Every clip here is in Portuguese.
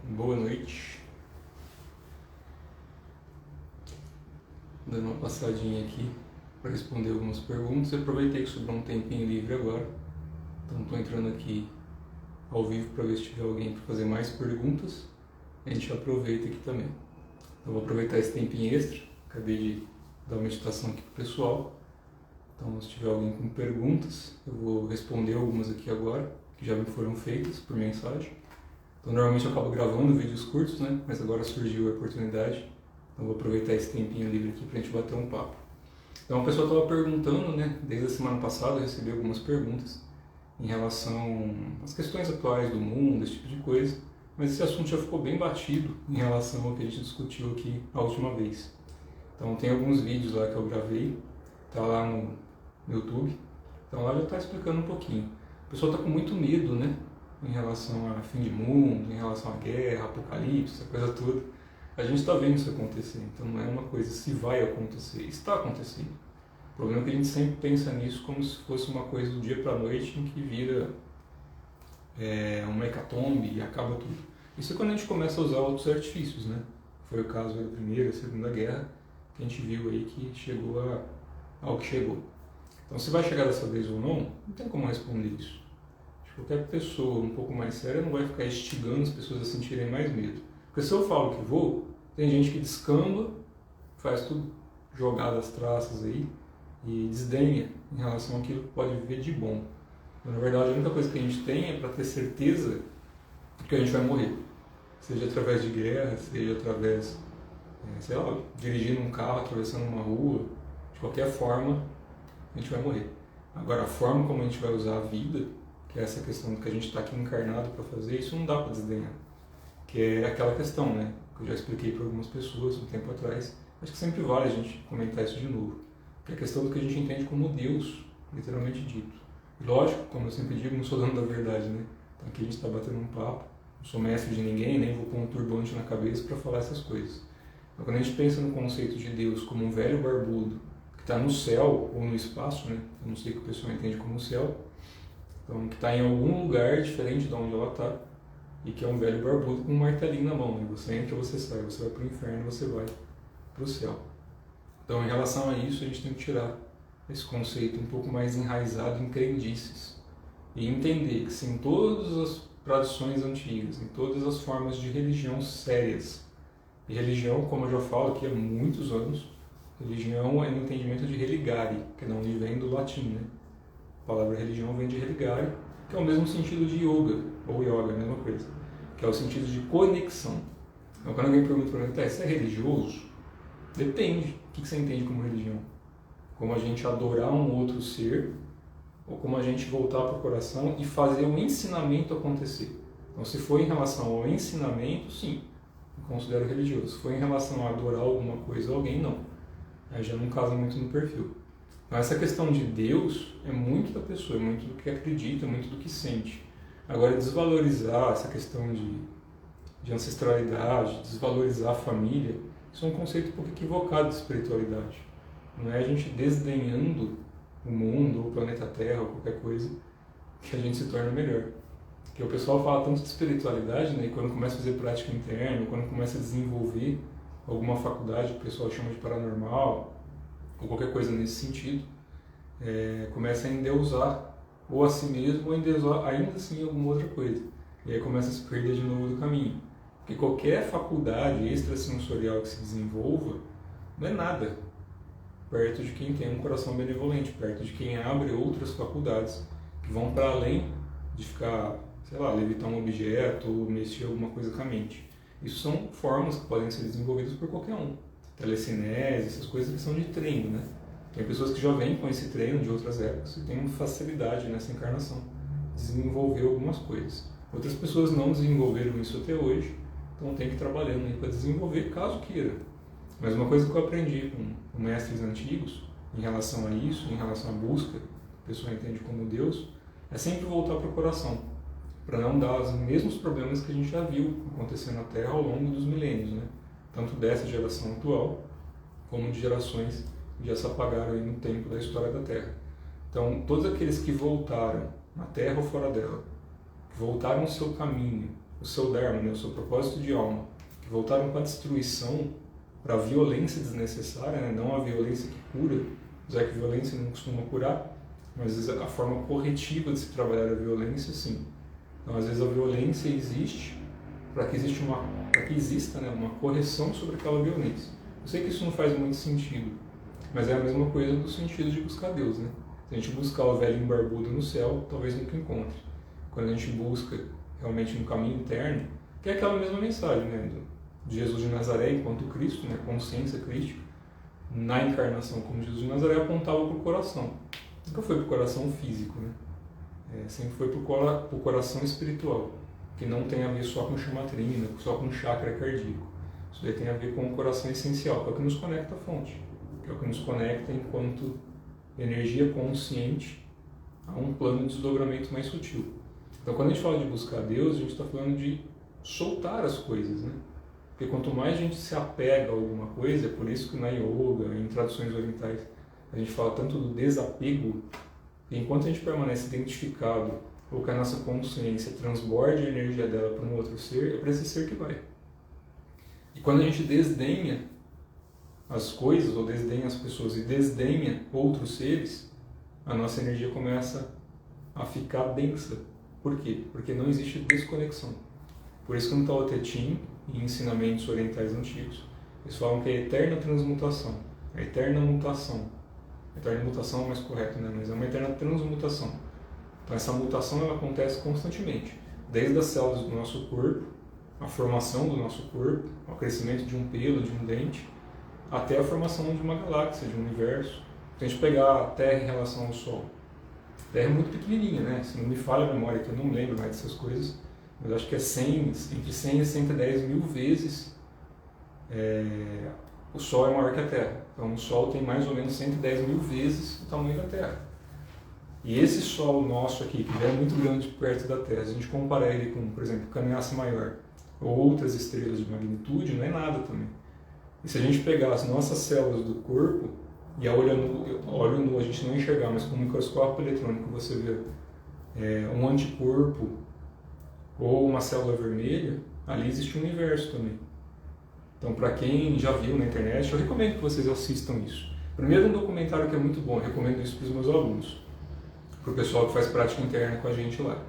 Boa noite. Dando uma passadinha aqui para responder algumas perguntas. Eu aproveitei que sobrou um tempinho livre agora, então estou entrando aqui ao vivo para ver se tiver alguém para fazer mais perguntas. A gente aproveita aqui também. Então vou aproveitar esse tempinho extra. Acabei de dar uma meditação aqui para o pessoal. Então se tiver alguém com perguntas, eu vou responder algumas aqui agora, que já me foram feitas por mensagem. Então normalmente eu acabo gravando vídeos curtos, né? Mas agora surgiu a oportunidade. Então vou aproveitar esse tempinho livre aqui para a gente bater um papo. Então a pessoa estava perguntando, né? Desde a semana passada eu recebi algumas perguntas em relação às questões atuais do mundo, esse tipo de coisa. Mas esse assunto já ficou bem batido em relação ao que a gente discutiu aqui a última vez. Então tem alguns vídeos lá que eu gravei, tá lá no YouTube. Então lá já está explicando um pouquinho. A pessoa está com muito medo, né? Em relação a fim de mundo, em relação à guerra, apocalipse, essa coisa toda. A gente está vendo isso acontecer, então não é uma coisa se vai acontecer, está acontecendo. O problema é que a gente sempre pensa nisso como se fosse uma coisa do dia para a noite em que vira uma hecatombe e acaba tudo. Isso é quando a gente começa a usar outros artifícios, né? Foi o caso da Primeira e Segunda Guerra, que a gente viu aí que chegou ao que chegou. Então se vai chegar dessa vez ou não tem como responder isso. Qualquer pessoa um pouco mais séria não vai ficar instigando as pessoas a sentirem mais medo. Porque se eu falo que vou, tem gente que descamba, faz tudo jogado às traças aí e desdenha em relação àquilo que pode viver de bom. Então, na verdade, a única coisa que a gente tem é para ter certeza de que a gente vai morrer. Seja através de guerra, seja através, sei lá, dirigindo um carro, atravessando uma rua, de qualquer forma, a gente vai morrer. Agora, a forma como a gente vai usar a vida, que é essa questão do que a gente está aqui encarnado para fazer, isso não dá para desdenhar. Que é aquela questão, né, que eu já expliquei para algumas pessoas um tempo atrás, acho que sempre vale a gente comentar isso de novo, que é a questão do que a gente entende como Deus, literalmente dito. E lógico, como eu sempre digo, não sou dono da verdade, né, então aqui a gente está batendo um papo, não sou mestre de ninguém, nem vou pôr um turbante na cabeça para falar essas coisas. Então quando a gente pensa no conceito de Deus como um velho barbudo, que está no céu ou no espaço, né, eu não sei o que o pessoal entende como céu, então que está em algum lugar diferente de onde ela está, e que é um velho barbudo com um martelinho na mão. E você entra, você sai, você vai para o inferno, você vai para o céu. Então, em relação a isso, a gente tem que tirar esse conceito um pouco mais enraizado em crendices e entender que, sim, em todas as tradições antigas, em todas as formas de religião sérias, e religião, como eu já falo aqui há muitos anos, religião é no entendimento de religare, que não vem do latim, né? A palavra religião vem de religare, que é o mesmo sentido de yoga, ou yoga, a mesma coisa, que é o sentido de conexão. Então, quando alguém pergunta para mim, você é religioso? Depende. O que você entende como religião? Como a gente adorar um outro ser, ou como a gente voltar para o coração e fazer um ensinamento acontecer. Então, se for em relação ao ensinamento, sim, eu considero religioso. Se for em relação a adorar alguma coisa ou alguém, não. Aí já não casa muito no perfil. Então, essa questão de Deus é muito da pessoa, é muito do que acredita, é muito do que sente. Agora, desvalorizar essa questão de ancestralidade, desvalorizar a família, isso é um conceito um pouco equivocado de espiritualidade. Não é a gente desdenhando o mundo, ou o planeta Terra, ou qualquer coisa, que a gente se torna melhor. Porque o pessoal fala tanto de espiritualidade, né, e quando começa a fazer prática interna, ou quando começa a desenvolver alguma faculdade, o pessoal chama de paranormal, ou qualquer coisa nesse sentido, começa a endeusar ou a si mesmo, ou endeusar ainda assim alguma outra coisa. E aí começa a se perder de novo do caminho. Porque qualquer faculdade extrasensorial que se desenvolva não é nada perto de quem tem um coração benevolente, perto de quem abre outras faculdades que vão para além de ficar, sei lá, levitar um objeto ou mexer alguma coisa com a mente. Isso são formas que podem ser desenvolvidas por qualquer um. Telecinese, essas coisas que são de treino, né? Tem pessoas que já vêm com esse treino de outras épocas e têm uma facilidade nessa encarnação de desenvolver algumas coisas. Outras pessoas não desenvolveram isso até hoje, então tem que ir trabalhando aí para desenvolver, caso queira. Mas uma coisa que eu aprendi com mestres antigos, em relação a isso, em relação à busca, que a pessoa entende como Deus, é sempre voltar para o coração, para não dar os mesmos problemas que a gente já viu acontecendo na Terra ao longo dos milênios, né? Tanto dessa geração atual, como de gerações que já se apagaram aí no tempo da história da Terra. Então, todos aqueles que voltaram, na Terra ou fora dela, que voltaram o seu caminho, o seu dharma, né, o seu propósito de alma, que voltaram para a destruição, para a violência desnecessária, né, não a violência que cura, já que a violência não costuma curar, mas às vezes a forma corretiva de se trabalhar a violência, sim. Então, às vezes a violência existe para que exista, né, uma correção sobre aquela violência. Eu sei que isso não faz muito sentido, mas é a mesma coisa do sentido de buscar Deus, né? Se a gente buscar o velhinho barbudo no céu, talvez nunca encontre. Quando a gente busca realmente no caminho interno, que é aquela mesma mensagem, né, de Jesus de Nazaré enquanto Cristo, né, consciência crística, na encarnação como Jesus de Nazaré apontava para o coração. Nunca foi para o coração físico, né? Sempre foi para o coração espiritual, que não tem a ver só com chamatrina, só com chakra cardíaco. Isso daí tem a ver com o coração essencial, que é o que nos conecta à fonte, que é o que nos conecta enquanto energia consciente a um plano de desdobramento mais sutil. Então, quando a gente fala de buscar Deus, a gente está falando de soltar as coisas, né? Porque quanto mais a gente se apega a alguma coisa, é por isso que na yoga, em traduções orientais, a gente fala tanto do desapego, e enquanto a gente permanece identificado, ou que a nossa consciência transborde a energia dela para um outro ser, é para esse ser que vai. E quando a gente desdenha as coisas, ou desdenha as pessoas, e desdenha outros seres, a nossa energia começa a ficar densa. Por quê? Porque não existe desconexão. Por isso que no Tao Te Ching, em ensinamentos orientais antigos, eles falam que é a eterna transmutação, a eterna mutação. A eterna mutação é mais correto, né? Mas é uma eterna transmutação. Então essa mutação ela acontece constantemente, desde as células do nosso corpo, a formação do nosso corpo, o crescimento de um pelo, de um dente, até a formação de uma galáxia, de um universo. Se a gente pegar a Terra em relação ao Sol, a Terra é muito pequenininha, né? Se não me falha a memória, que eu não lembro mais dessas coisas, mas acho que é entre 100 e 110 mil vezes o Sol é maior que a Terra. Então o Sol tem mais ou menos 110 mil vezes o tamanho da Terra. E esse Sol nosso aqui, que já é muito grande perto da Terra, se a gente comparar ele com, por exemplo, Caminhaça Maior ou outras estrelas de magnitude, não é nada também. E se a gente pegar as nossas células do corpo e a olho nu a gente não enxergar, mas com um microscópio eletrônico você vê um anticorpo ou uma célula vermelha, ali existe um universo também. Então, para quem já viu na internet, eu recomendo que vocês assistam isso. Primeiro, um documentário que é muito bom, eu recomendo isso para os meus alunos, para o pessoal que faz prática interna com a gente lá.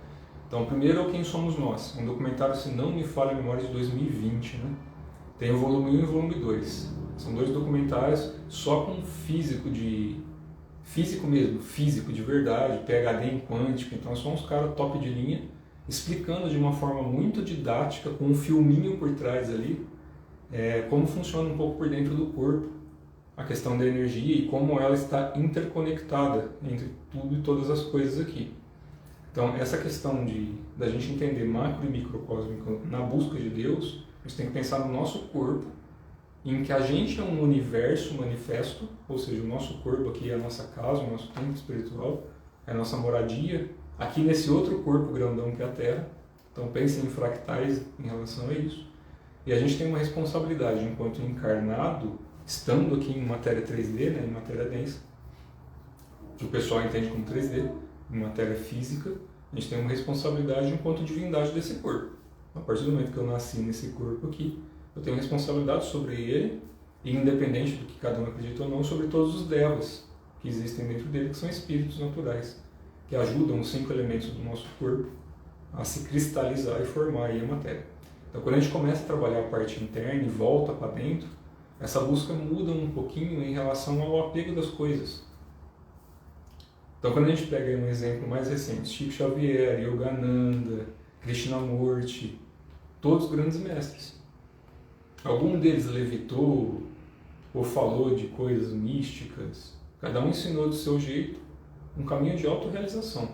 Então, primeiro é o Quem Somos Nós, um documentário, se não me falha a memória, de 2020, né? Tem o volume 1 e o volume 2. São 2 documentários só com físico mesmo, físico de verdade, PhD em quântica. Então, são uns caras top de linha, explicando de uma forma muito didática, com um filminho por trás ali, como funciona um pouco por dentro do corpo a questão da energia e como ela está interconectada entre tudo e todas as coisas aqui. Então, essa questão da gente entender macro e microcósmico na busca de Deus, a gente tem que pensar no nosso corpo, em que a gente é um universo manifesto, ou seja, o nosso corpo aqui é a nossa casa, o nosso templo espiritual, é a nossa moradia, aqui nesse outro corpo grandão que é a Terra. Então, pensem em fractais em relação a isso. E a gente tem uma responsabilidade enquanto encarnado, estando aqui em matéria 3D, né, em matéria densa, que o pessoal entende como 3D, em matéria física, a gente tem uma responsabilidade enquanto divindade desse corpo. A partir do momento que eu nasci nesse corpo aqui, eu tenho responsabilidade sobre ele, e independente do que cada um acredita ou não, sobre todos os devas que existem dentro dele, que são espíritos naturais, que ajudam os 5 elementos do nosso corpo a se cristalizar e formar aí a matéria. Então, quando a gente começa a trabalhar a parte interna e volta para dentro, essa busca muda um pouquinho em relação ao apego das coisas. Então, quando a gente pega um exemplo mais recente, Chico Xavier, Yogananda, Krishnamurti, todos grandes mestres. Algum deles levitou ou falou de coisas místicas, cada um ensinou do seu jeito um caminho de autorrealização,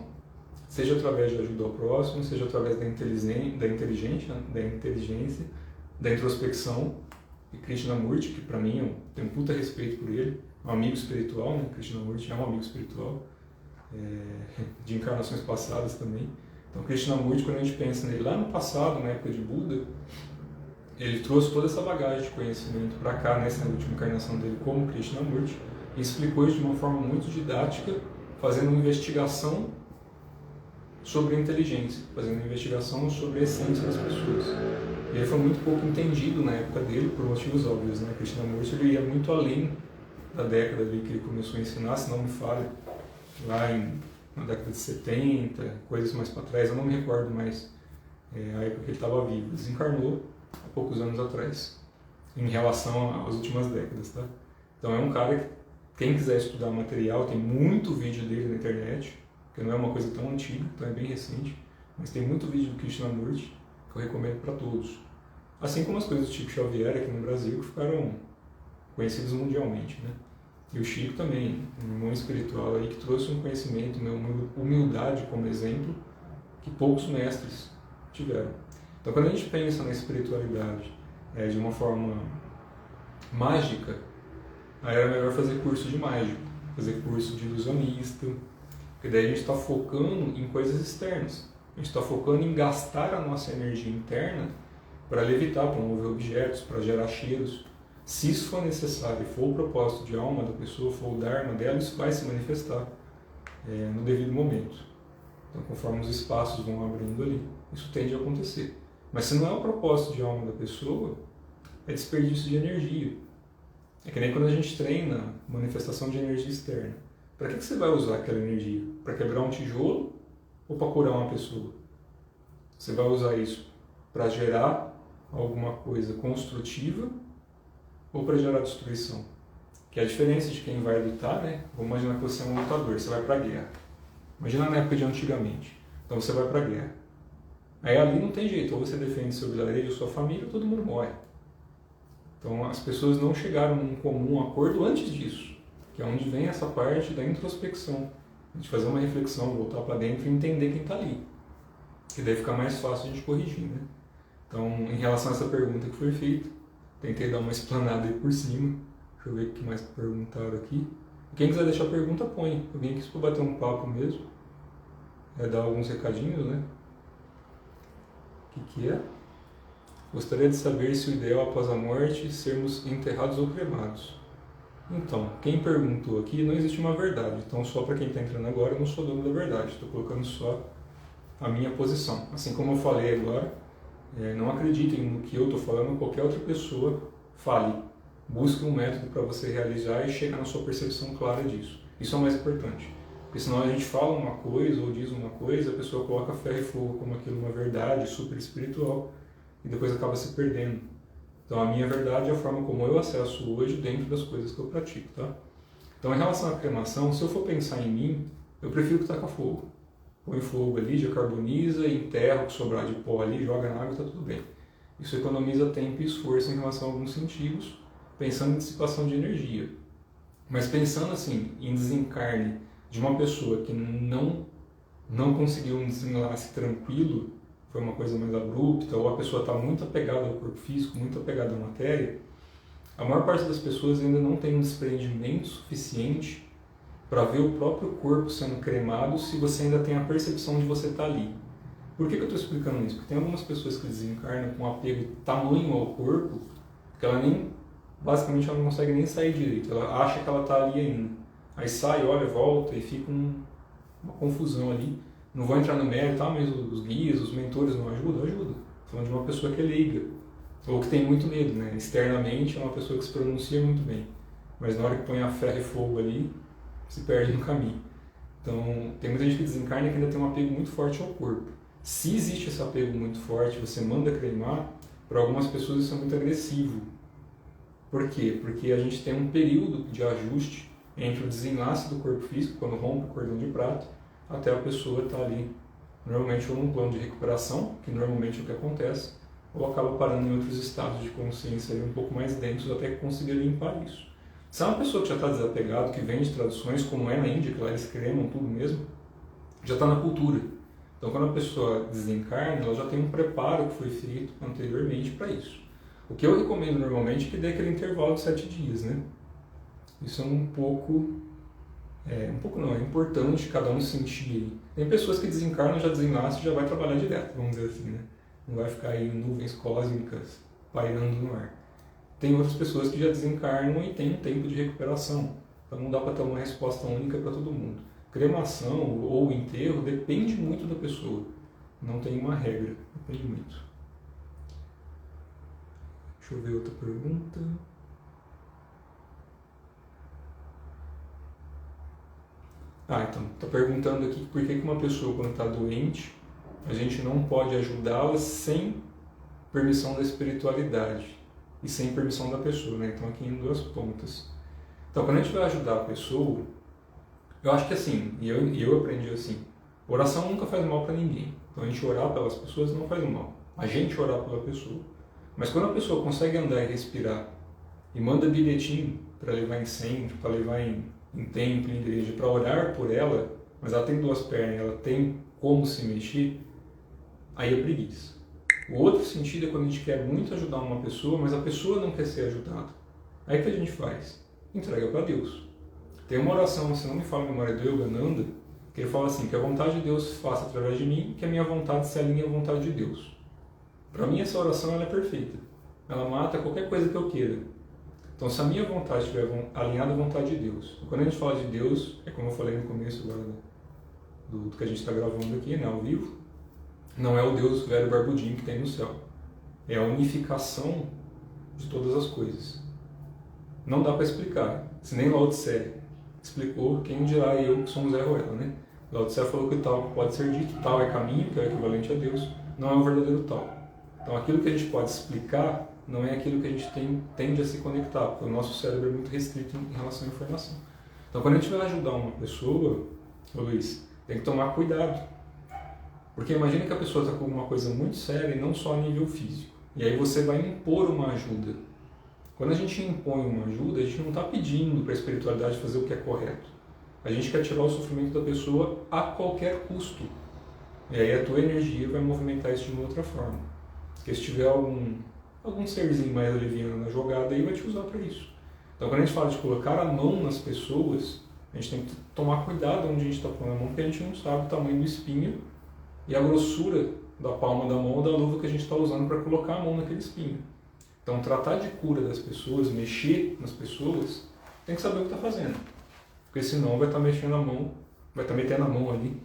seja através de ajuda ao próximo, seja através da inteligência, da introspecção. E Krishnamurti, que para mim eu tenho um puta respeito por ele, um amigo espiritual, né? Krishnamurti é um amigo espiritual, de encarnações passadas também. Então Krishnamurti, quando a gente pensa nele lá no passado, na época de Buda, ele trouxe toda essa bagagem de conhecimento para cá, nessa última encarnação dele como Krishnamurti, e explicou isso de uma forma muito didática, fazendo uma investigação sobre a inteligência, fazendo uma investigação sobre a essência das pessoas. E ele foi muito pouco entendido na época dele, por motivos óbvios, né? Krishnamurti ele ia muito além da década ali que ele começou a ensinar, se não me falha, na década de 70, coisas mais para trás, eu não me recordo mais a época que ele estava vivo. Ele desencarnou há poucos anos atrás, em relação às últimas décadas, tá? Então é um cara que, quem quiser estudar material, tem muito vídeo dele na internet, que não é uma coisa tão antiga, então é bem recente, mas tem muito vídeo do Krishnamurti que eu recomendo para todos. Assim como as coisas do Chico Xavier aqui no Brasil, que ficaram conhecidas mundialmente, né? E o Chico também, um irmão espiritual aí que trouxe um conhecimento, uma humildade como exemplo, que poucos mestres tiveram. Então quando a gente pensa na espiritualidade de uma forma mágica, aí era melhor fazer curso de mágico, fazer curso de ilusionista, porque daí a gente está focando em coisas externas. A gente está focando em gastar a nossa energia interna para levitar, para mover objetos, para gerar cheiros. Se isso for necessário e for o propósito de alma da pessoa, for o dharma dela, isso vai se manifestar no devido momento. Então, conforme os espaços vão abrindo ali, isso tende a acontecer. Mas se não é o propósito de alma da pessoa, é desperdício de energia. É que nem quando a gente treina manifestação de energia externa. Para que você vai usar aquela energia? Para quebrar um tijolo ou para curar uma pessoa? Você vai usar isso para gerar alguma coisa construtiva ou para gerar destruição? Que é a diferença de quem vai lutar, né? Vamos imaginar que você é um lutador, você vai para a guerra. Imagina na época de antigamente. Então você vai para a guerra. Aí ali não tem jeito, ou você defende seu vilarejo ou sua família, ou todo mundo morre. Então as pessoas não chegaram num comum acordo antes disso, que é onde vem essa parte da introspecção. A gente fazer uma reflexão, voltar para dentro e entender quem está ali. Que daí fica mais fácil a gente corrigir, né? Então, em relação a essa pergunta que foi feita, tentei dar uma explanada aí por cima. Deixa eu ver o que mais perguntaram aqui. Quem quiser deixar pergunta, põe. Eu vim aqui para bater um papo mesmo. Dar alguns recadinhos, né? O que é? Gostaria de saber se o ideal após a morte é sermos enterrados ou cremados. Então, quem perguntou aqui, não existe uma verdade. Então, só para quem está entrando agora, eu não sou dono da verdade. Estou colocando só a minha posição. Assim como eu falei agora, não acreditem no que eu estou falando, qualquer outra pessoa fale. Busque um método para você realizar e chegar na sua percepção clara disso. Isso é o mais importante. Porque senão a gente fala uma coisa ou diz uma coisa, a pessoa coloca ferro e fogo como aquilo uma verdade super espiritual e depois acaba se perdendo. Então a minha verdade é a forma como eu acesso hoje dentro das coisas que eu pratico, tá? Então em relação à cremação, se eu for pensar em mim, eu prefiro tacar fogo. Põe fogo ali, já carboniza, enterra o que sobrar de pó ali, joga na água e está tudo bem. Isso economiza tempo e esforço em relação a alguns sentidos, pensando em dissipação de energia. Mas pensando assim, em desencarne de uma pessoa que não conseguiu um desenlace tranquilo, foi uma coisa mais abrupta, ou a pessoa está muito apegada ao corpo físico, muito apegada à matéria, a maior parte das pessoas ainda não tem um desprendimento suficiente para ver o próprio corpo sendo cremado se você ainda tem a percepção de você estar ali. Por que eu estou explicando isso? Porque tem algumas pessoas que desencarnam com apego tamanho ao corpo que ela basicamente ela não consegue nem sair direito, ela acha que ela está ali ainda. Aí sai, olha, volta e fica uma confusão ali. Não vou entrar no mérito, mas os guias, os mentores não ajudam? Ajuda. Estou falando de uma pessoa que é leiga, ou que tem muito medo, né? Externamente é uma pessoa que se pronuncia muito bem, mas na hora que põe a ferro e fogo ali, se perde no caminho. Então, tem muita gente que desencarna que ainda tem um apego muito forte ao corpo. Se existe esse apego muito forte, você manda cremar, para algumas pessoas isso é muito agressivo. Por quê? Porque a gente tem um período de ajuste entre o desenlace do corpo físico, quando rompe o cordão de prata, até a pessoa estar ali, normalmente ou num plano de recuperação, que normalmente é o que acontece, ou acaba parando em outros estados de consciência ali, um pouco mais densos, até que consiga limpar isso. Se é uma pessoa que já está desapegado, que vem de tradições, como é na Índia, que lá eles cremam tudo mesmo, já está na cultura. Então, quando a pessoa desencarna, ela já tem um preparo que foi feito anteriormente para isso. O que eu recomendo normalmente é que dê aquele intervalo de 7 dias, né? Isso é é importante cada um sentir. Tem pessoas que desencarnam, já desenlaçam e já vai trabalhar direto, vamos dizer assim, né? Não vai ficar aí em nuvens cósmicas pairando no ar. Tem outras pessoas que já desencarnam e tem um tempo de recuperação. Então não dá para ter uma resposta única para todo mundo. cremação ou enterro depende muito da pessoa. Não tem uma regra, depende muito. Deixa eu ver outra pergunta. Então, está perguntando aqui por que uma pessoa, quando está doente, a gente não pode ajudá-la sem permissão da espiritualidade e sem permissão da pessoa, né? Então, aqui em duas pontas. Então, quando a gente vai ajudar a pessoa, eu acho que assim, e eu aprendi assim, oração nunca faz mal para ninguém. Então, a gente orar pelas pessoas não faz mal. A gente orar pela pessoa. Mas quando a pessoa consegue andar e respirar e manda bilhetinho para levar em centro, para levar em templo, em igreja, para orar por ela, mas ela tem duas pernas, ela tem como se mexer, aí é preguiça. O outro sentido é quando a gente quer muito ajudar uma pessoa, mas a pessoa não quer ser ajudada. Aí o que a gente faz? Entrega para Deus. Tem uma oração, se não me falo a memória do Yogananda, que ele fala assim, que a vontade de Deus se faça através de mim, que a minha vontade se alinhe à vontade de Deus. Para mim essa oração ela é perfeita. Ela mata qualquer coisa que eu queira. Então, se a minha vontade estiver alinhada à vontade de Deus, quando a gente fala de Deus, é como eu falei no começo agora do que a gente está gravando aqui, né, ao vivo, não é o Deus velho barbudinho que tem no céu. É a unificação de todas as coisas. Não dá para explicar. Se nem Lao Tse explicou, quem dirá eu que somos Zé Ruela, né? Lao Tse falou que tal pode ser dito, tal é caminho, que é o equivalente a Deus, não é o verdadeiro tal. Então, aquilo que a gente pode explicar não é aquilo que a gente tende a se conectar, porque o nosso cérebro é muito restrito em relação à informação. Então, quando a gente vai ajudar uma pessoa, Luiz, tem que tomar cuidado. Porque imagina que a pessoa está com alguma coisa muito séria e não só a nível físico. E aí você vai impor uma ajuda. Quando a gente impõe uma ajuda, a gente não está pedindo para a espiritualidade fazer o que é correto. A gente quer tirar o sofrimento da pessoa a qualquer custo. E aí a tua energia vai movimentar isso de uma outra forma. Porque se tiver algum serzinho mais aliviano na jogada, aí vai te usar para isso. Então, quando a gente fala de colocar a mão nas pessoas, a gente tem que tomar cuidado onde a gente está pondo a mão, porque a gente não sabe o tamanho do espinho e a grossura da palma da mão ou da luva que a gente está usando para colocar a mão naquele espinho. Então, tratar de cura das pessoas, mexer nas pessoas, tem que saber o que está fazendo. Porque senão vai estar mexendo a mão, vai estar metendo a mão ali,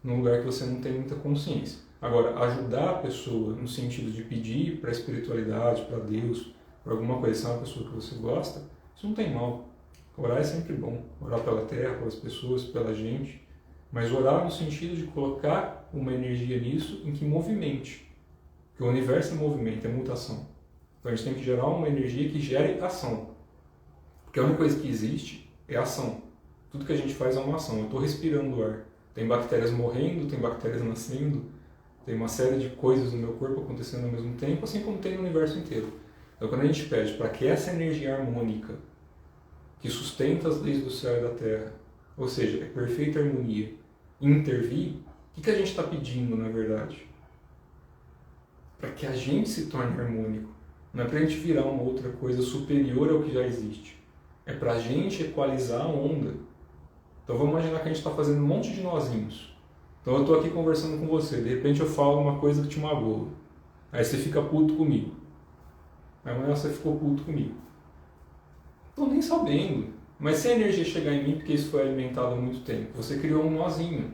num lugar que você não tem muita consciência. Agora, ajudar a pessoa no sentido de pedir para a espiritualidade, para Deus, para alguma coisa, se é uma pessoa que você gosta, isso não tem mal. Orar é sempre bom. Orar pela terra, pelas pessoas, pela gente. Mas orar no sentido de colocar uma energia nisso em que movimente. Porque o universo é movimento, é mutação. Então a gente tem que gerar uma energia que gere ação. Porque a única coisa que existe é ação. Tudo que a gente faz é uma ação. Eu estou respirando ar. Tem bactérias morrendo, tem bactérias nascendo, tem uma série de coisas no meu corpo acontecendo ao mesmo tempo, assim como tem no universo inteiro. Então quando a gente pede para que essa energia harmônica, que sustenta as leis do céu e da terra, ou seja, é perfeita harmonia, intervir, o que a gente está pedindo na verdade? Para que a gente se torne harmônico. Não é para a gente virar uma outra coisa superior ao que já existe. É para a gente equalizar a onda. Então vamos imaginar que a gente está fazendo um monte de nozinhos. Então eu estou aqui conversando com você, de repente eu falo uma coisa que te magoa. Aí você fica puto comigo. Aí amanhã você ficou puto comigo. Estou nem sabendo. Mas se a energia chegar em mim, porque isso foi alimentado há muito tempo, você criou um nozinho.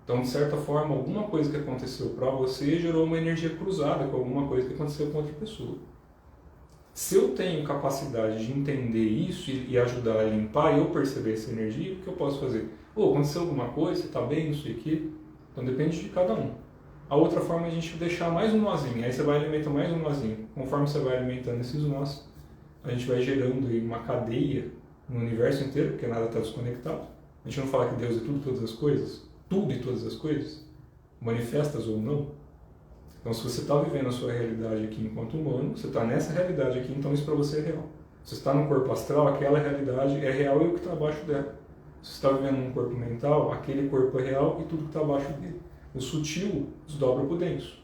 Então, de certa forma, alguma coisa que aconteceu para você gerou uma energia cruzada com alguma coisa que aconteceu com outra pessoa. Se eu tenho capacidade de entender isso e ajudar a limpar e eu perceber essa energia, o que eu posso fazer? Aconteceu alguma coisa, você está bem, isso e aquilo? Então depende de cada um. A outra forma é a gente deixar mais um nozinho, aí você vai alimentando mais um nozinho. Conforme você vai alimentando esses nós, a gente vai gerando aí uma cadeia no universo inteiro, porque nada está desconectado. A gente não fala que Deus é tudo, todas as coisas, tudo e todas as coisas, manifestas ou não. Então, se você está vivendo a sua realidade aqui enquanto humano, você está nessa realidade aqui, então isso para você é real. Se você está no corpo astral, aquela realidade é real e o que está abaixo dela. Se você está vivendo num corpo mental, aquele corpo é real e tudo que está abaixo dele. O sutil desdobra para o denso.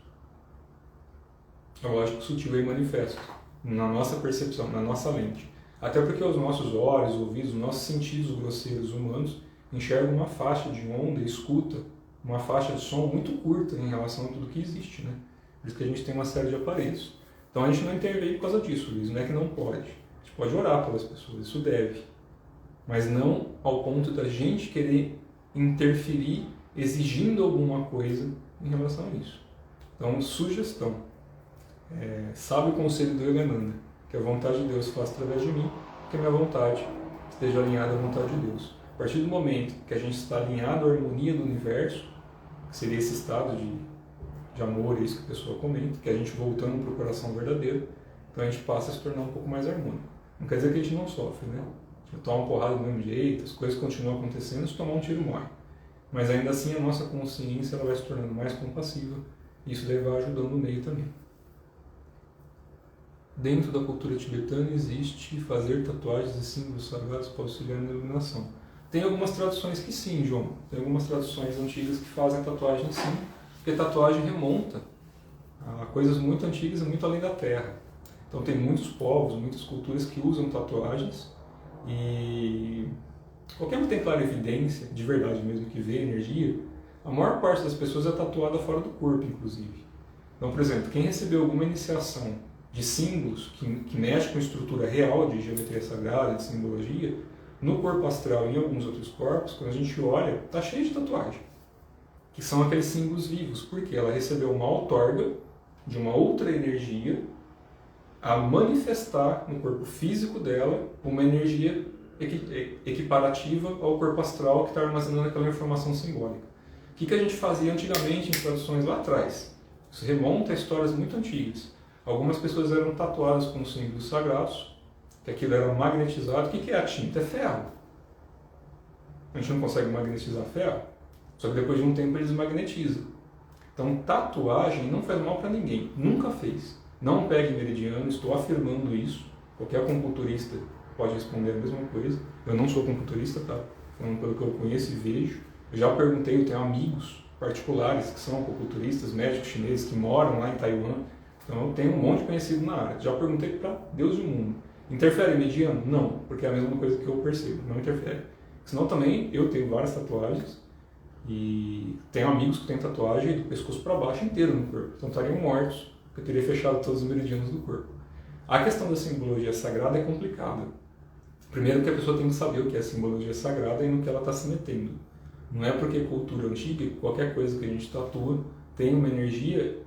É lógico que o sutil é manifesto, na nossa percepção, na nossa lente. Até porque os nossos olhos, ouvidos, os nossos sentidos grosseiros humanos enxergam uma faixa de onda e escuta uma faixa de som muito curta em relação a tudo que existe, né? Por isso que a gente tem uma série de aparelhos. Então a gente não intervém por causa disso, Luiz. Não é que não pode. A gente pode orar pelas pessoas, isso deve. Mas não ao ponto da gente querer interferir exigindo alguma coisa em relação a isso. Então, sugestão. Sabe o conselho do Yogananda, que a vontade de Deus faça através de mim, que a minha vontade esteja alinhada à vontade de Deus. A partir do momento que a gente está alinhado à harmonia do universo, que seria esse estado de amor, é isso que a pessoa comenta, que é a gente voltando para o coração verdadeiro, então a gente passa a se tornar um pouco mais harmônico. Não quer dizer que a gente não sofre, né? A gente toma uma porrada do mesmo jeito, as coisas continuam acontecendo, se tomar um tiro morre. Mas ainda assim a nossa consciência ela vai se tornando mais compassiva, e isso daí vai ajudando no meio também. Dentro da cultura tibetana existe fazer tatuagens e símbolos sagrados para auxiliar na iluminação. Tem algumas traduções que sim, João. Tem algumas traduções antigas que fazem tatuagem sim, porque tatuagem remonta a coisas muito antigas e muito além da Terra. Então tem muitos povos, muitas culturas que usam tatuagens e qualquer um que tem clara evidência, de verdade mesmo, que vê energia, a maior parte das pessoas é tatuada fora do corpo, inclusive. Então, por exemplo, quem recebeu alguma iniciação de símbolos que mexe com estrutura real de geometria sagrada, de simbologia, no corpo astral e em alguns outros corpos, quando a gente olha, está cheio de tatuagem, que são aqueles símbolos vivos, porque ela recebeu uma outorga de uma outra energia a manifestar no corpo físico dela uma energia equiparativa ao corpo astral que está armazenando aquela informação simbólica. O que a gente fazia antigamente em traduções lá atrás? Isso remonta a histórias muito antigas. Algumas pessoas eram tatuadas com símbolos sagrados, que aquilo era magnetizado. O que é a tinta? É ferro. A gente não consegue magnetizar ferro, só que depois de um tempo ele desmagnetiza. Então, tatuagem não faz mal para ninguém, nunca fez. Não pegue meridiano, estou afirmando isso. Qualquer acupunturista pode responder a mesma coisa. Eu não sou acupunturista, tá? Falando pelo que eu conheço e vejo. Eu já perguntei, eu tenho amigos particulares que são acupunturistas, médicos chineses que moram lá em Taiwan. Então eu tenho um monte de conhecido na área. Já perguntei para Deus e o mundo. Interfere mediano? Não, porque é a mesma coisa que eu percebo, não interfere. Senão também eu tenho várias tatuagens e tenho amigos que têm tatuagem do pescoço para baixo inteiro no corpo. Então estariam mortos, porque eu teria fechado todos os meridianos do corpo. A questão da simbologia sagrada é complicada. Primeiro que a pessoa tem que saber o que é simbologia sagrada e no que ela está se metendo. Não é porque cultura antiga, qualquer coisa que a gente tatua tem uma energia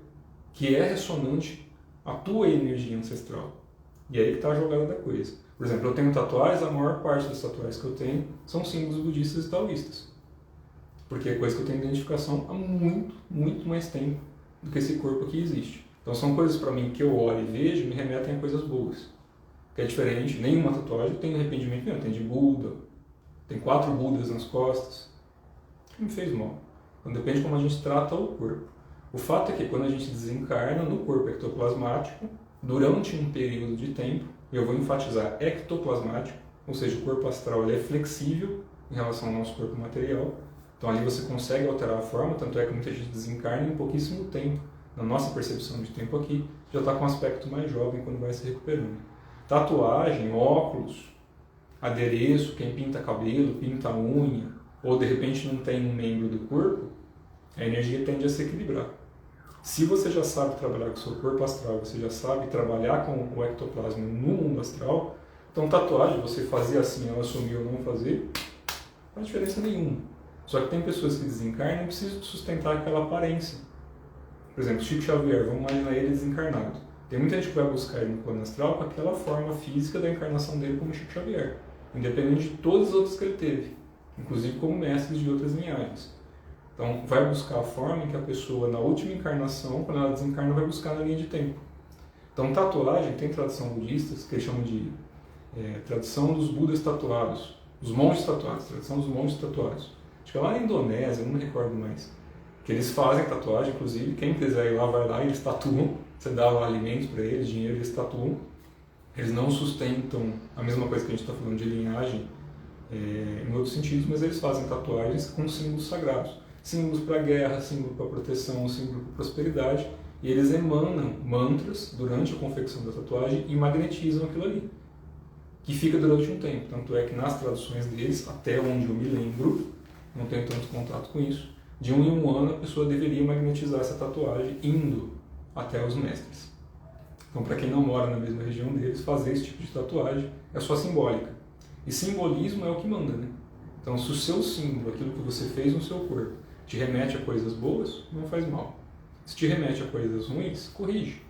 que é ressonante à tua energia ancestral. E aí que está a jogada da coisa. Por exemplo, eu tenho tatuagens, a maior parte das tatuagens que eu tenho são símbolos budistas e taoístas. Porque é coisa que eu tenho identificação há muito, muito mais tempo do que esse corpo aqui existe. Então são coisas para mim que eu olho e vejo e me remetem a coisas boas. Que é diferente, nenhuma tatuagem tem arrependimento nenhum. Tem de Buda, tem 4 Budas nas costas. Não me fez mal. Então depende de como a gente trata o corpo. O fato é que quando a gente desencarna no corpo ectoplasmático, durante um período de tempo, e eu vou enfatizar ectoplasmático, ou seja, o corpo astral ele é flexível em relação ao nosso corpo material, então ali você consegue alterar a forma, tanto é que muita gente desencarna em pouquíssimo tempo. Na nossa percepção de tempo aqui, já está com um aspecto mais jovem quando vai se recuperando. Tatuagem, óculos, adereço, quem pinta cabelo, pinta unha, ou de repente não tem um membro do corpo, a energia tende a se equilibrar. Se você já sabe trabalhar com o seu corpo astral, você já sabe trabalhar com o ectoplasma no mundo astral, então tatuagem, você fazer assim, ela assumir ou não fazer, não faz diferença nenhuma. Só que tem pessoas que desencarnam e precisam sustentar aquela aparência. Por exemplo, Chico Xavier, vamos imaginar ele desencarnado. Tem muita gente que vai buscar ele no plano astral com aquela forma física da encarnação dele como Chico Xavier, independente de todos os outros que ele teve, inclusive como mestres de outras linhagens. Então, vai buscar a forma em que a pessoa, na última encarnação, quando ela desencarna, vai buscar na linha de tempo. Então, tatuagem, tem tradição budista, que eles chamam de tradição dos Budas tatuados, os monges tatuados, tradição dos monges tatuados. Acho que é lá na Indonésia, eu não me recordo mais. Que eles fazem tatuagem, inclusive, quem quiser ir lá, vai lá e eles tatuam. Você dá lá alimentos para eles, dinheiro, eles tatuam. Eles não sustentam a mesma coisa que a gente está falando de linhagem em outros sentidos, mas eles fazem tatuagens com símbolos sagrados. Símbolos para guerra, símbolo para proteção, símbolo para prosperidade, e eles emanam mantras durante a confecção da tatuagem e magnetizam aquilo ali, que fica durante um tempo. Tanto é que nas traduções deles, até onde eu me lembro, não tenho tanto contato com isso, de 1 em 1 ano a pessoa deveria magnetizar essa tatuagem indo até os mestres. Então, para quem não mora na mesma região deles, fazer esse tipo de tatuagem é só simbólica. E simbolismo é o que manda, né? Então, se o seu símbolo, aquilo que você fez no seu corpo, te remete a coisas boas, não faz mal. Se te remete a coisas ruins, corrige.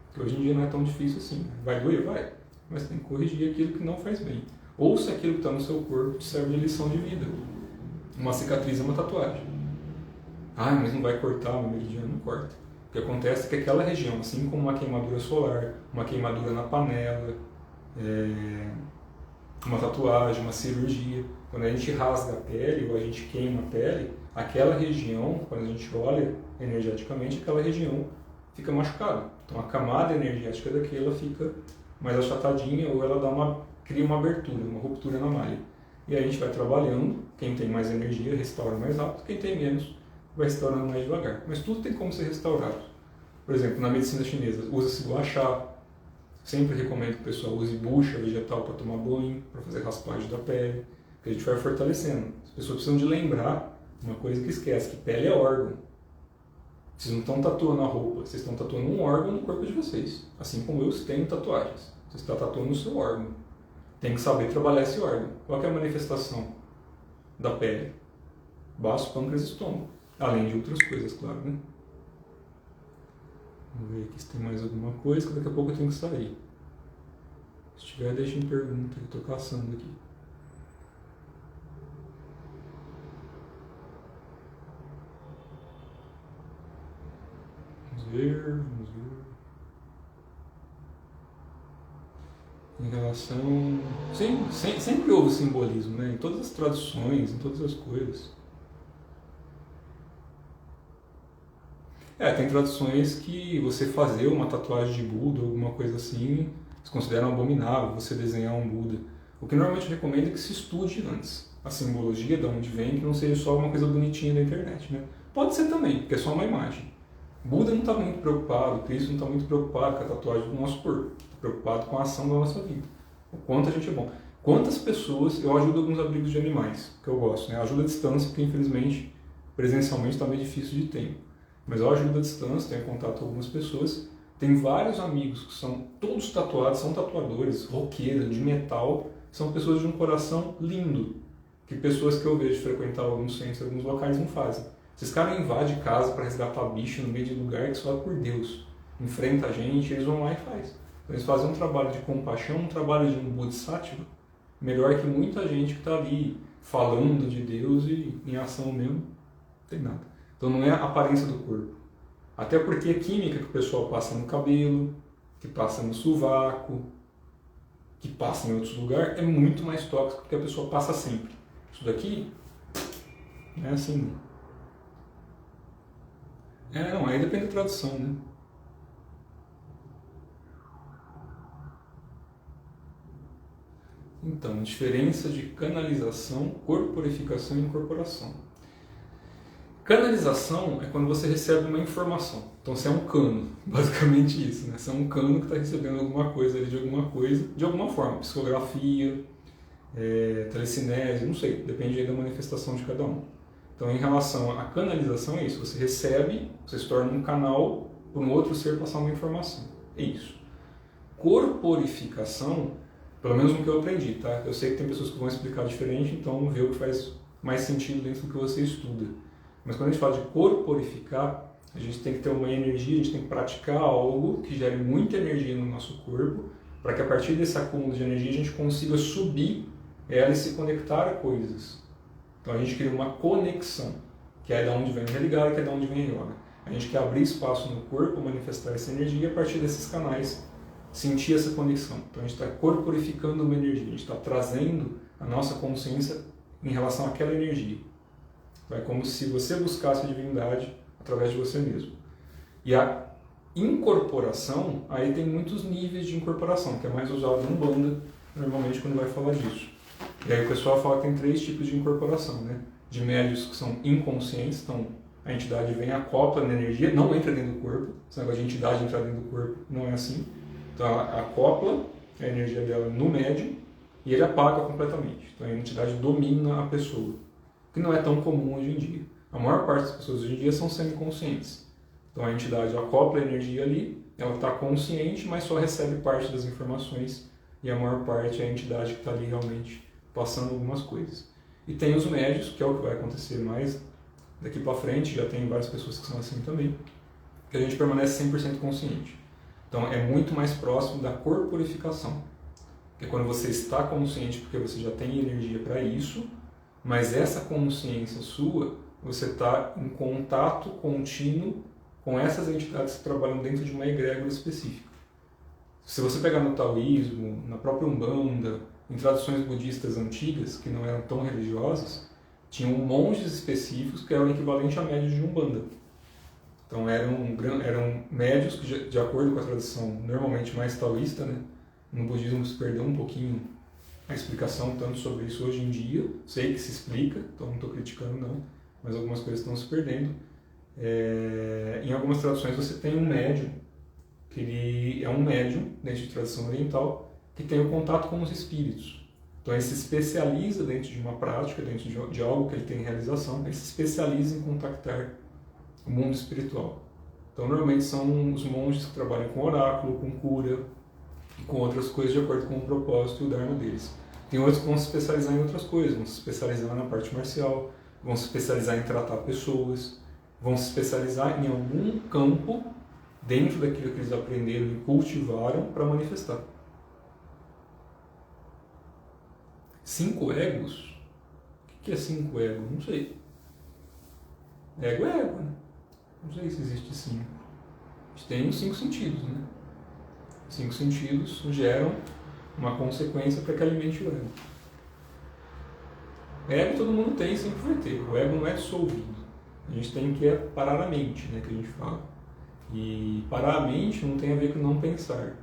Porque hoje em dia não é tão difícil assim. Vai doer? Vai. Mas tem que corrigir aquilo que não faz bem. Ou se aquilo que está no seu corpo te serve de lição de vida. Uma cicatriz é uma tatuagem. Ah, mas não vai cortar o meridiano? Não corta. O que acontece é que aquela região, assim como uma queimadura solar, uma queimadura na panela, uma tatuagem, uma cirurgia, quando a gente rasga a pele ou a gente queima a pele, aquela região, quando a gente olha energeticamente, aquela região fica machucada. Então a camada energética daquela fica mais achatadinha ou ela cria uma abertura, uma ruptura na malha. E aí a gente vai trabalhando, quem tem mais energia restaura mais rápido, quem tem menos vai restaurando mais devagar. Mas tudo tem como ser restaurado. Por exemplo, na medicina chinesa, usa-se gua sha. Sempre recomendo que o pessoal use bucha vegetal para tomar banho, para fazer raspagem da pele, que a gente vai fortalecendo. As pessoas precisam de lembrar uma coisa que esquece, que pele é órgão. Vocês não estão tatuando a roupa, vocês estão tatuando um órgão no corpo de vocês. Assim como eu tenho tatuagens. Você está tatuando o seu órgão. Tem que saber trabalhar esse órgão. Qual que é a manifestação da pele? Baço, pâncreas e estômago. Além de outras coisas, claro, né? Vamos ver aqui se tem mais alguma coisa, que daqui a pouco eu tenho que sair. Se tiver, deixem pergunta, eu estou caçando aqui. Vamos ver. Em relação... Sim, sempre houve simbolismo, né? Em todas as tradições, em todas as coisas. Tem tradições que você fazer uma tatuagem de Buda ou alguma coisa assim, se consideram abominável, você desenhar um Buda. O que normalmente eu recomendo é que se estude antes a simbologia, de onde vem, que não seja só uma coisa bonitinha da internet, né? Pode ser também, porque é só uma imagem. Buda não está muito preocupado, Cristo não está muito preocupado com a tatuagem do nosso corpo, está preocupado com a ação da nossa vida. O quanto a gente é bom. Quantas pessoas, eu ajudo alguns abrigos de animais, que eu gosto, né? Ajuda à distância, porque infelizmente, presencialmente está meio difícil de tempo. Mas eu ajudo à distância, tenho contato com algumas pessoas. Tem vários amigos que são todos tatuados, são tatuadores, roqueiros, de metal. São pessoas de um coração lindo, que pessoas que eu vejo frequentar alguns centros, alguns locais não fazem. Esses caras invadem casa para resgatar bicho no meio de lugar que só é por Deus. Enfrenta a gente, eles vão lá e faz. Então, eles fazem um trabalho de compaixão, um trabalho de um bodhisattva, melhor que muita gente que está ali falando de Deus e em ação mesmo, não tem nada. Então não é a aparência do corpo. Até porque a química que o pessoal passa no cabelo, que passa no sovaco, que passa em outros lugares, é muito mais tóxico do que a pessoa passa sempre. Isso daqui é assim. Não, aí depende da tradução, né? Então, diferença de canalização, corporificação e incorporação. Canalização é quando você recebe uma informação. Então você é um cano, basicamente isso, né? Você é um cano que está recebendo alguma coisa ali de alguma coisa, de alguma forma, psicografia, telecinese, não sei, depende aí da manifestação de cada um. Então em relação à canalização é isso, você recebe, você se torna um canal para um outro ser passar uma informação. É isso. Corporificação, pelo menos no que eu aprendi, tá? Eu sei que tem pessoas que vão explicar diferente, então vê o que faz mais sentido dentro do que você estuda. Mas quando a gente fala de corporificar, a gente tem que ter uma energia, a gente tem que praticar algo que gere muita energia no nosso corpo, para que a partir desse acúmulo de energia a gente consiga subir ela e se conectar a coisas. Então a gente cria uma conexão, que é da onde vem o religare, que é da onde vem a yoga. A gente quer abrir espaço no corpo, manifestar essa energia e a partir desses canais sentir essa conexão. Então a gente está corporificando uma energia, a gente está trazendo a nossa consciência em relação àquela energia. É como se você buscasse a divindade através de você mesmo. E a incorporação, aí tem muitos níveis de incorporação, que é mais usado no Umbanda, normalmente quando vai falar disso. E aí o pessoal fala que tem 3 tipos de incorporação, né? De médios que são inconscientes, então a entidade vem, acopla na energia, não entra dentro do corpo, esse negócio de entidade entrar dentro do corpo não é assim. Então ela acopla a energia dela no médium e ele apaga completamente. Então a entidade domina a pessoa, que não é tão comum hoje em dia. A maior parte das pessoas hoje em dia são semiconscientes. Então a entidade acopla a energia ali, ela está consciente, mas só recebe parte das informações e a maior parte é a entidade que está ali realmente passando algumas coisas. E tem os médios, que é o que vai acontecer mais daqui para frente, já tem várias pessoas que são assim também, que a gente permanece 100% consciente. Então é muito mais próximo da corporificação, que é quando você está consciente porque você já tem energia para isso, mas essa consciência sua, você está em contato contínuo com essas entidades que trabalham dentro de uma egrégora específica. Se você pegar no taoísmo, na própria Umbanda, em tradições budistas antigas, que não eram tão religiosas, tinham monges específicos que eram o equivalente a médios de Umbanda. Então eram médios que, de acordo com a tradição normalmente mais taoísta, né? No budismo se perdeu um pouquinho a explicação tanto sobre isso hoje em dia. Sei que se explica, então não estou criticando não, mas algumas coisas estão se perdendo. Em algumas traduções você tem um médium, que ele é um médium, dentro de tradição oriental, que tem o contato com os espíritos. Então ele se especializa dentro de uma prática, dentro de algo que ele tem realização, ele se especializa em contactar o mundo espiritual. Então normalmente são os monges que trabalham com oráculo, com cura e com outras coisas de acordo com o propósito e o dharma deles. Tem outros que vão se especializar em outras coisas, vão se especializar na parte marcial, vão se especializar em tratar pessoas, vão se especializar em algum campo dentro daquilo que eles aprenderam e cultivaram para manifestar. 5 egos? O que é 5 egos? Não sei. Ego é ego, né? Não sei se existe 5. A gente tem os 5 sentidos, né? 5 sentidos geram uma consequência para que alimente o ego. Ego todo mundo tem, sempre vai ter. O ego não é dissolvido. A gente tem que parar a mente, né, que a gente fala. E parar a mente não tem a ver com não pensar.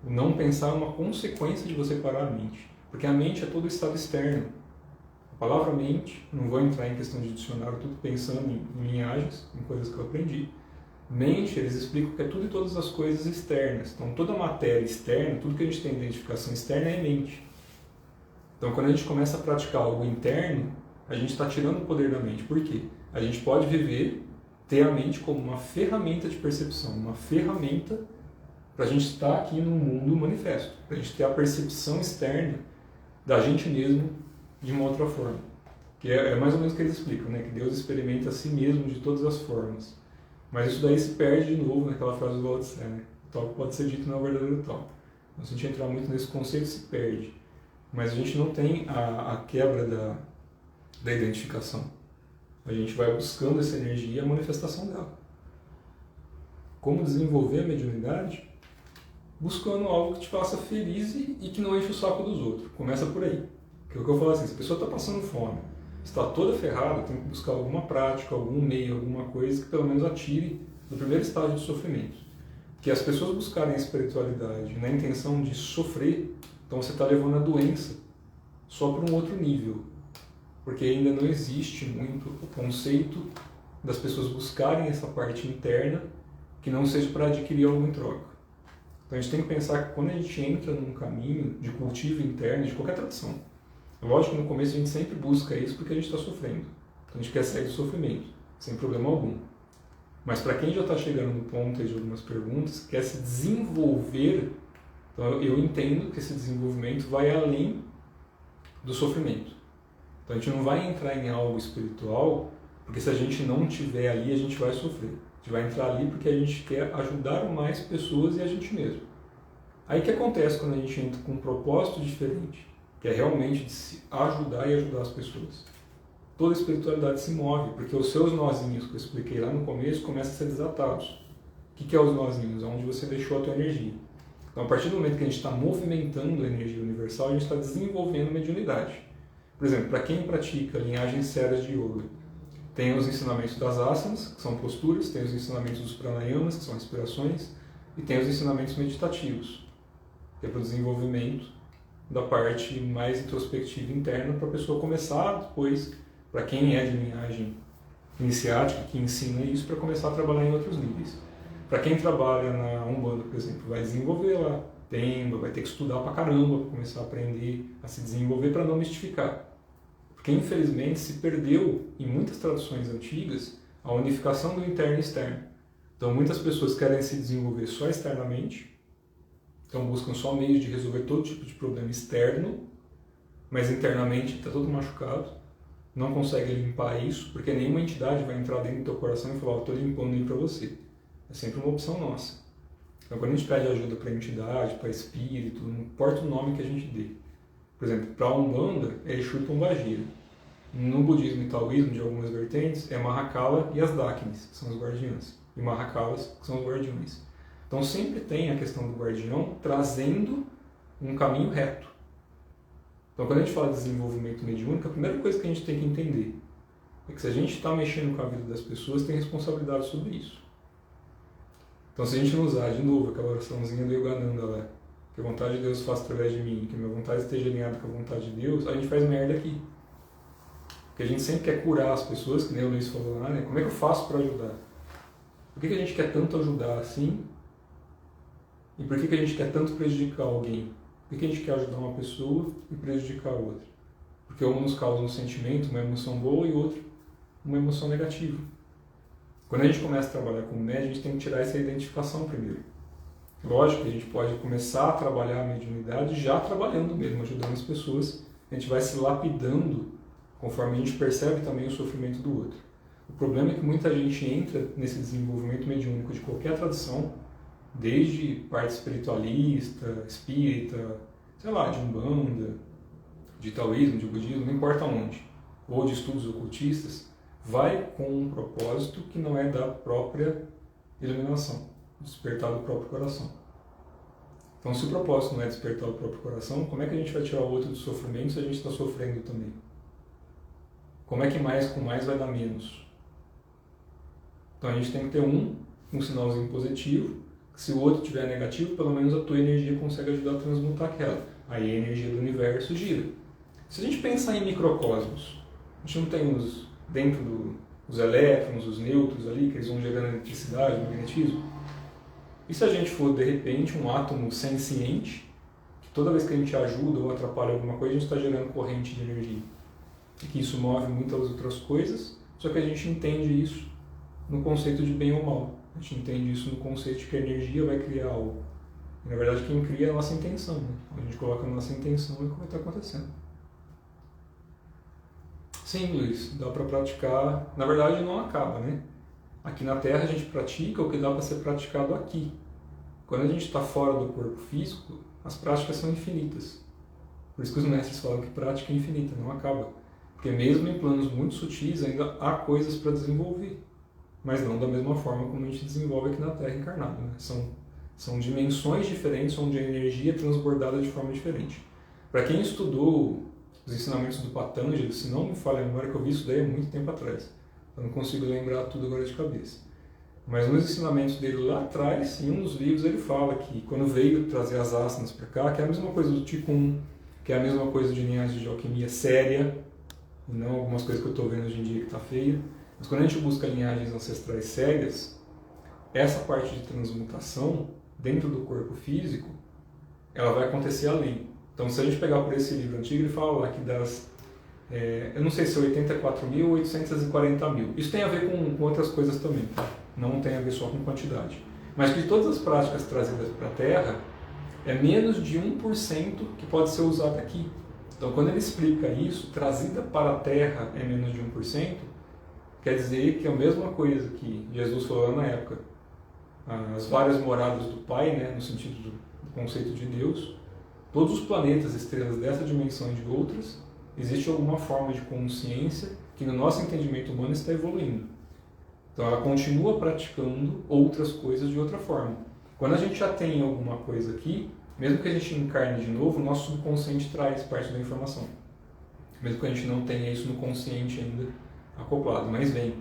O não pensar é uma consequência de você parar a mente. Porque a mente é todo estado externo. A palavra mente, não vou entrar em questão de dicionário, tudo pensando em linhagens, em coisas que eu aprendi. Mente, eles explicam que é tudo e todas as coisas externas. Então toda a matéria externa, tudo que a gente tem de identificação externa é mente. Então quando a gente começa a praticar algo interno, a gente está tirando o poder da mente. Por quê? A gente pode ter a mente como uma ferramenta de percepção, uma ferramenta para a gente estar aqui no mundo manifesto, para a gente ter a percepção externa da gente mesmo de uma outra forma. Que é mais ou menos o que eles explicam, né? Que Deus experimenta a si mesmo de todas as formas. Mas isso daí se perde de novo naquela frase do Lao Tse, né? O tal que pode ser dito não é o verdadeiro tal. Então, se a gente entrar muito nesse conceito, se perde. Mas a gente não tem a quebra da identificação. A gente vai buscando essa energia e a manifestação dela. Como desenvolver a mediunidade? Buscando algo que te faça feliz e que não enche o saco dos outros. Começa por aí. Que é o que eu falo assim, se a pessoa está passando fome, está toda ferrada, tem que buscar alguma prática, algum meio, alguma coisa que pelo menos atire do primeiro estágio de sofrimento. Que as pessoas buscarem a espiritualidade na intenção de sofrer, então você está levando a doença só para um outro nível. Porque ainda não existe muito o conceito das pessoas buscarem essa parte interna que não seja para adquirir algo em troca. Então a gente tem que pensar que quando a gente entra num caminho de cultivo interno, de qualquer tradição, lógico que no começo a gente sempre busca isso porque a gente está sofrendo. Então a gente quer sair do sofrimento, sem problema algum. Mas para quem já está chegando no ponto de algumas perguntas, quer se desenvolver, então eu entendo que esse desenvolvimento vai além do sofrimento. Então a gente não vai entrar em algo espiritual, porque se a gente não estiver ali, a gente vai sofrer. A gente vai entrar ali porque a gente quer ajudar mais pessoas e a gente mesmo. Aí o que acontece quando a gente entra com um propósito diferente, que é realmente de se ajudar e ajudar as pessoas? Toda a espiritualidade se move, porque os seus nozinhos que eu expliquei lá no começo começam a ser desatados. O que é os nozinhos? Onde você deixou a tua energia. Então a partir do momento que a gente está movimentando a energia universal, a gente está desenvolvendo mediunidade. Por exemplo, para quem pratica linhagens sérias de yoga, tem os ensinamentos das asanas, que são posturas, tem os ensinamentos dos pranayamas, que são respirações, e tem os ensinamentos meditativos, que é para o desenvolvimento da parte mais introspectiva interna, para a pessoa começar depois, para quem é de linhagem iniciática, que ensina isso, para começar a trabalhar em outros níveis. Para quem trabalha na Umbanda, por exemplo, vai desenvolver lá Temba, vai ter que estudar pra caramba para começar a aprender a se desenvolver para não mistificar. Porque infelizmente se perdeu em muitas traduções antigas a unificação do interno e externo. Então muitas pessoas querem se desenvolver só externamente, então buscam só meios de resolver todo tipo de problema externo, mas internamente está todo machucado, não consegue limpar isso, porque nenhuma entidade vai entrar dentro do teu coração e falar, estou limpando aí para você. É sempre uma opção nossa. Então, quando a gente pede ajuda para entidade, para espírito, não importa o nome que a gente dê. Por exemplo, para a Umbanda é Exu e Pombagira. No budismo e taoísmo, de algumas vertentes, é Mahakala e as Dakins, que são os guardiãs. E Mahakalas, que são os guardiões. Então sempre tem a questão do guardião trazendo um caminho reto. Então quando a gente fala de desenvolvimento mediúnico, a primeira coisa que a gente tem que entender é que se a gente está mexendo com a vida das pessoas, tem responsabilidade sobre isso. Então se a gente não usar de novo aquela oraçãozinha do Yogananda lá, que a vontade de Deus faça através de mim, que a minha vontade esteja alinhada com a vontade de Deus, a gente faz merda aqui. Porque a gente sempre quer curar as pessoas, que nem o Luiz falou lá, né? Como é que eu faço para ajudar? Por que a gente quer tanto ajudar assim? E por que a gente quer tanto prejudicar alguém? Por que a gente quer ajudar uma pessoa e prejudicar a outra? Porque uma nos causa um sentimento, uma emoção boa, e outra uma emoção negativa. Quando a gente começa a trabalhar como médium, a gente tem que tirar essa identificação primeiro. Lógico que a gente pode começar a trabalhar a mediunidade já trabalhando mesmo, ajudando as pessoas. A gente vai se lapidando conforme a gente percebe também o sofrimento do outro. O problema é que muita gente entra nesse desenvolvimento mediúnico de qualquer tradição, desde parte espiritualista, espírita, sei lá, de Umbanda, de taoísmo, de budismo, não importa onde, ou de estudos ocultistas, vai com um propósito que não é da própria iluminação, despertar do próprio coração. Então, se o propósito não é despertar o próprio coração, como é que a gente vai tirar o outro do sofrimento se a gente está sofrendo também? Como é que mais com mais vai dar menos? Então a gente tem que ter um sinalzinho positivo, que se o outro tiver negativo, pelo menos a tua energia consegue ajudar a transmutar aquela. Aí a energia do universo gira. Se a gente pensar em microcosmos, a gente não tem dentro os elétrons, os nêutrons ali, que eles vão gerando eletricidade, magnetismo? E se a gente for, de repente, um átomo senciente, que toda vez que a gente ajuda ou atrapalha alguma coisa, a gente está gerando corrente de energia? E que isso move muitas outras coisas, só que a gente entende isso no conceito de bem ou mal. A gente entende isso no conceito de que a energia vai criar algo. E, na verdade, quem cria é a nossa intenção. Né? A gente coloca a nossa intenção e o que vai estar acontecendo. Sim, Luiz, dá para praticar. Na verdade, não acaba, né? Aqui na Terra a gente pratica o que dá para ser praticado aqui. Quando a gente está fora do corpo físico, as práticas são infinitas. Por isso que os mestres falam que prática é infinita, não acaba. Porque mesmo em planos muito sutis ainda há coisas para desenvolver. Mas não da mesma forma como a gente desenvolve aqui na Terra encarnado. Né? São dimensões diferentes onde a energia é transbordada de forma diferente. Para quem estudou os ensinamentos do Patanjali, se não me falha a memória, que eu vi isso daí há muito tempo atrás. Eu não consigo lembrar tudo agora de cabeça. Mas nos ensinamentos dele lá atrás, em um dos livros, ele fala que quando veio trazer as asanas para cá, que é a mesma coisa do Qigong, que é a mesma coisa de linhagem de alquimia séria, e não algumas coisas que eu estou vendo hoje em dia que está feia. Mas quando a gente busca linhagens ancestrais sérias, essa parte de transmutação dentro do corpo físico, ela vai acontecer além. Então, se a gente pegar por esse livro antigo, ele fala lá que das, eu não sei se é 84.000 ou 840.000. Isso tem a ver com outras coisas também, tá? Não tem a ver só com quantidade. Mas que de todas as práticas trazidas para a Terra, é menos de 1% que pode ser usado aqui. Então, quando ele explica isso, trazida para a Terra é menos de 1%, quer dizer que é a mesma coisa que Jesus falou lá na época. As várias moradas do Pai, né, no sentido do conceito de Deus, todos os planetas, estrelas dessa dimensão e de outras, existe alguma forma de consciência que no nosso entendimento humano está evoluindo. Então ela continua praticando outras coisas de outra forma. Quando a gente já tem alguma coisa aqui, mesmo que a gente encarne de novo, o nosso subconsciente traz parte da informação. Mesmo que a gente não tenha isso no consciente ainda acoplado, mas vem.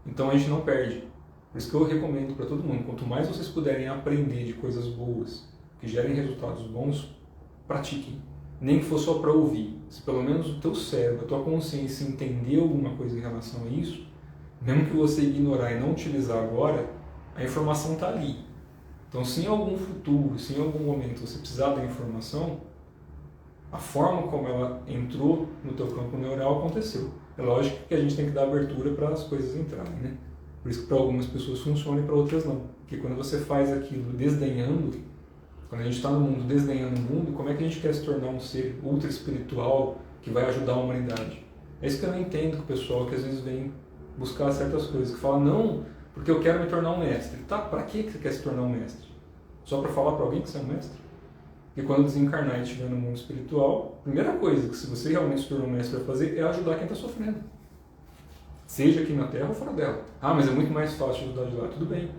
Então a gente não perde. Por isso que eu recomendo para todo mundo, quanto mais vocês puderem aprender de coisas boas, que gerem resultados bons, pratiquem. Nem que for só para ouvir. Se pelo menos o teu cérebro, a tua consciência entender alguma coisa em relação a isso, mesmo que você ignorar e não utilizar agora, a informação está ali. Então, se em algum futuro, se em algum momento você precisar da informação, a forma como ela entrou no teu campo neural aconteceu. É lógico que a gente tem que dar abertura para as coisas entrarem, né? Por isso que para algumas pessoas funciona e para outras não. Porque quando você faz aquilo desdenhando, quando a gente está no mundo desdenhando o mundo, como é que a gente quer se tornar um ser ultra espiritual, que vai ajudar a humanidade. É isso que eu não entendo com o pessoal que às vezes vem buscar certas coisas, que fala, não, porque eu quero me tornar um mestre. Tá, pra que você quer se tornar um mestre? Só para falar para alguém que você é um mestre? E quando desencarnar e estiver no mundo espiritual, a primeira coisa que se você realmente se tornar um mestre vai fazer é ajudar quem está sofrendo. Seja aqui na Terra ou fora dela. Ah, mas é muito mais fácil ajudar de lá. Tudo bem.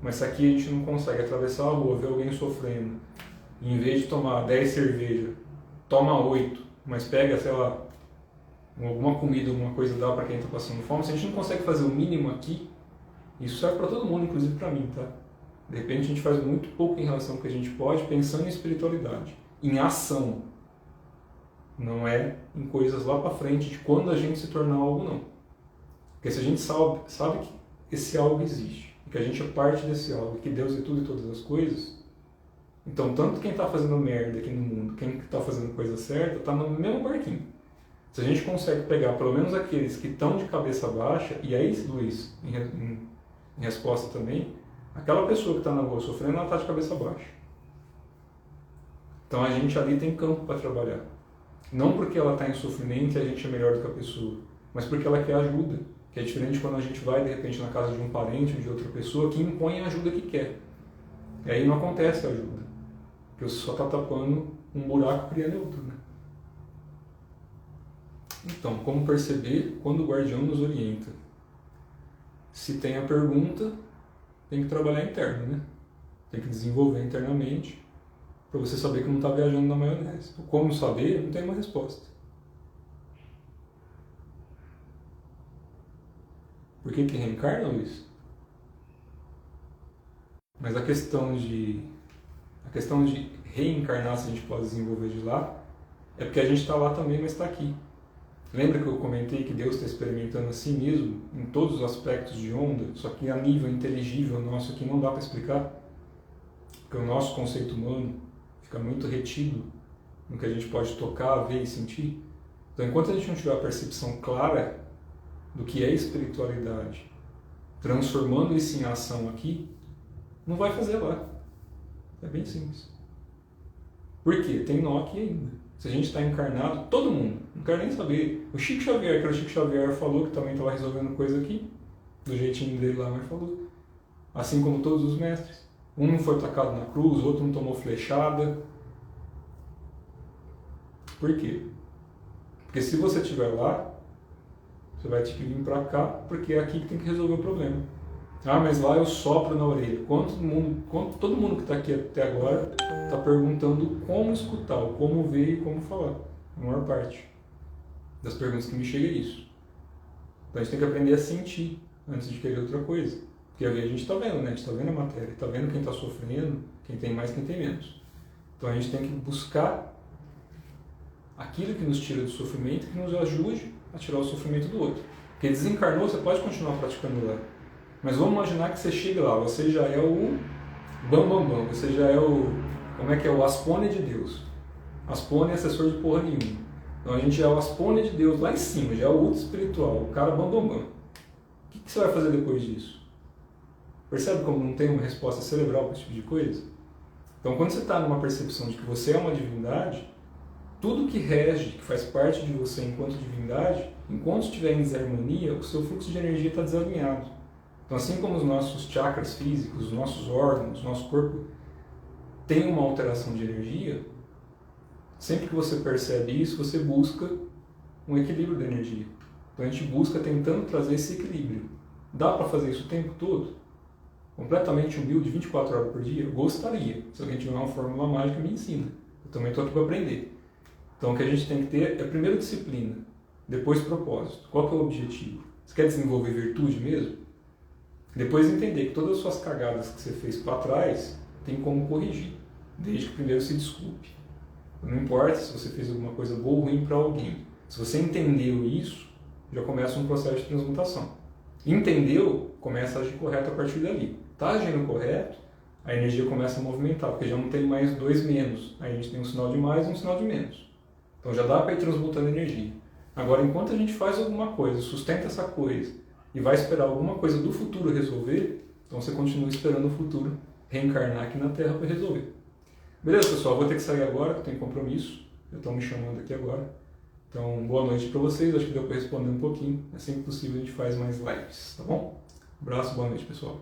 Mas se aqui a gente não consegue atravessar a rua, ver alguém sofrendo, e em vez de tomar 10 cervejas, toma 8, mas pega, sei lá, alguma comida, alguma coisa dá para quem está passando fome, se a gente não consegue fazer o mínimo aqui, isso serve para todo mundo, inclusive para mim, tá? De repente a gente faz muito pouco em relação ao que a gente pode, pensando em espiritualidade, em ação. Não é em coisas lá para frente, de quando a gente se tornar algo, não. Porque se a gente sabe que esse algo existe, que a gente é parte desse algo, que Deus é tudo e todas as coisas, então tanto quem está fazendo merda aqui no mundo, quem está fazendo coisa certa, está no mesmo barquinho. Se a gente consegue pegar pelo menos aqueles que estão de cabeça baixa, e aí, Luiz, em resposta também, aquela pessoa que está na rua sofrendo, ela está de cabeça baixa. Então a gente ali tem campo para trabalhar. Não porque ela está em sofrimento e a gente é melhor do que a pessoa, mas porque ela quer ajuda. Que é diferente quando a gente vai, de repente, na casa de um parente ou de outra pessoa que impõe a ajuda que quer. E aí não acontece a ajuda. Porque você só está tapando um buraco criando outro, né? Então, como perceber quando o guardião nos orienta? Se tem a pergunta, tem que trabalhar interno, né? Tem que desenvolver internamente para você saber que não está viajando na maionese. Como saber? Não tem uma resposta. Por que reencarna, Luiz? Mas a questão de reencarnar, se a gente pode desenvolver de lá, é porque a gente está lá também, mas está aqui. Lembra que eu comentei que Deus está experimentando a si mesmo em todos os aspectos de onda, só que a nível inteligível nosso aqui não dá para explicar, porque o nosso conceito humano fica muito retido no que a gente pode tocar, ver e sentir. Então, enquanto a gente não tiver a percepção clara do que é espiritualidade, transformando isso em ação aqui, não vai fazer lá. É bem simples. Por quê? Tem nó aqui ainda. Se a gente está encarnado, todo mundo, não quero nem saber. O Chico Xavier, que o Chico Xavier falou que também estava resolvendo coisa aqui, do jeitinho dele lá, mas falou. Assim como todos os mestres. Um não foi atacado na cruz, o outro não tomou flechada. Por quê? Porque se você estiver lá, você vai ter que vir para cá, porque é aqui que tem que resolver o problema. Ah, mas lá eu sopro na orelha. Todo mundo que está aqui até agora está perguntando como escutar, como ver e como falar. A maior parte das perguntas que me chega é isso. Então a gente tem que aprender a sentir antes de querer outra coisa. Porque a gente está vendo, né? A gente está vendo a matéria, está vendo quem está sofrendo, quem tem mais, quem tem menos. Então a gente tem que buscar aquilo que nos tira do sofrimento, que nos ajude a tirar o sofrimento do outro. Porque desencarnou, você pode continuar praticando lá. Mas vamos imaginar que você chega lá, você já é o bam, você já é o, como é que é, o Aspone de Deus. Aspone é assessor de porra nenhuma. Então a gente já é o Aspone de Deus lá em cima, já é o ultra espiritual, o cara bam. O que você vai fazer depois disso? Percebe como não tem uma resposta cerebral para esse tipo de coisa? Então quando você está numa percepção de que você é uma divindade, tudo que rege, que faz parte de você enquanto divindade, enquanto estiver em desarmonia, o seu fluxo de energia está desalinhado. Então, assim como os nossos chakras físicos, os nossos órgãos, o nosso corpo tem uma alteração de energia, sempre que você percebe isso, você busca um equilíbrio da energia. Então, a gente busca tentando trazer esse equilíbrio. Dá para fazer isso o tempo todo? Completamente humilde, 24 horas por dia? Eu gostaria. Se alguém tiver uma fórmula mágica, me ensina. Eu também estou aqui para aprender. Então, o que a gente tem que ter é, primeiro, disciplina, depois, propósito. Qual que é o objetivo? Você quer desenvolver virtude mesmo? Depois entender que todas as suas cagadas que você fez para trás tem como corrigir, desde que primeiro se desculpe. Não importa se você fez alguma coisa boa ou ruim para alguém. Se você entendeu isso, já começa um processo de transmutação. Entendeu, começa a agir correto a partir dali. Está agindo correto, a energia começa a movimentar, porque já não tem mais dois menos. Aí a gente tem um sinal de mais e um sinal de menos. Então já dá para ir transmutando energia. Agora, enquanto a gente faz alguma coisa, sustenta essa coisa, e vai esperar alguma coisa do futuro resolver, então você continua esperando o futuro reencarnar aqui na Terra para resolver. Beleza, pessoal? Vou ter que sair agora, que eu tenho compromisso. Já estão me chamando aqui agora. Então, boa noite para vocês. Acho que deu para responder um pouquinho. É sempre possível a gente faz mais lives, tá bom? Abraço, boa noite, pessoal.